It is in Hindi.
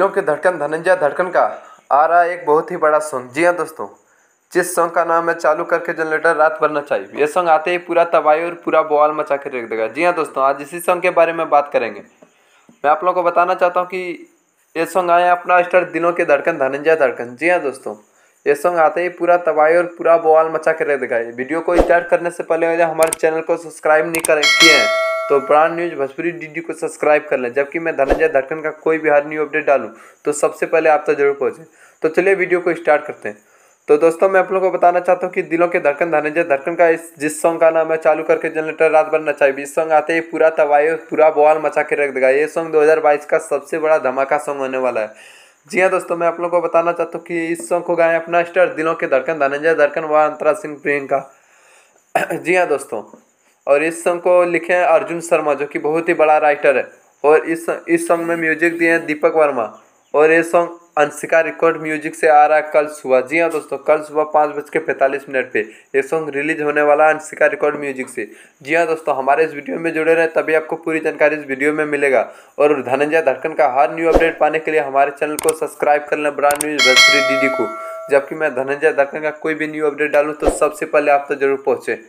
दिलों की धड़कन धनंजय धड़कन का आ रहा है एक बहुत ही बड़ा सॉन्ग। जी हाँ दोस्तों, जिस सॉन्ग का नाम है चालू करके जनरेटर रात भर नचाई। ये सॉन्ग आते ही पूरा तबाही और पूरा बवाल मचा के रख देगा। जी हाँ दोस्तों, आज इसी सॉन्ग के बारे में बात करेंगे। मैं आप लोगों को बताना चाहता हूँ कि ये सॉन्ग आया अपना स्टार दिलों की धड़कन धनंजय धड़कन। जी हाँ दोस्तों, ये सॉन्ग आते ही पूरा तबाही और पूरा बवाल मचा के रख देगा। वीडियो को स्टार्ट करने से पहले अगर हमारे चैनल को सब्सक्राइब नहीं किए हैं तो ब्रांड न्यूज भोजपुरी डीडी को सब्सक्राइब कर लें। जबकि मैं धनंजय धड़कन का कोई भी हर न्यू अपडेट डालूं तो सबसे पहले आप तक जरूर पहुंचे। तो चलिए वीडियो को स्टार्ट करते हैं। तो दोस्तों, मैं आप लोगों को बताना चाहता हूं कि दिलों के धड़कन धनंजय धड़कन का जिस सॉन्ग का नाम है चालू करके जनरेटर रात भर नचाई। इस सॉन्ग आते ही पूरा तबाही और पूरा बवाल मचा के रख देगा। ये सॉन्ग 2022 का सबसे बड़ा धमाका सॉन्ग होने वाला है। जी हाँ दोस्तों, मैं आप लोगों को बताना चाहता हूँ कि इस सॉन्ग को गाए अपना स्टार दिलों के धड़कन धनंजय धड़कन व अंतरा सिंह प्रियंका। जी हाँ दोस्तों, और इस सॉन्ग को लिखे हैं अर्जुन शर्मा, जो कि बहुत ही बड़ा राइटर है। और इस सॉन्ग में म्यूजिक दिए हैं दीपक वर्मा। और ये सॉन्ग अंशिका रिकॉर्ड म्यूजिक से आ रहा है कल सुबह। जी हाँ दोस्तों, कल सुबह 5:45 पे ये सॉन्ग रिलीज होने वाला है अंशिका रिकॉर्ड म्यूजिक से। जी हाँ दोस्तों, हमारे इस वीडियो में जुड़े रहे तभी आपको पूरी जानकारी इस वीडियो में मिलेगा। और धनंजय धड़कन का हर न्यू अपडेट पाने के लिए हमारे चैनल को सब्सक्राइब कर लें, ब्रांड न्यूज भोजपुरी डीडी को। जबकि मैं धनंजय धड़कन का कोई भी न्यू अपडेट डालूँ तो सबसे पहले आप तक जरूर पहुँचे।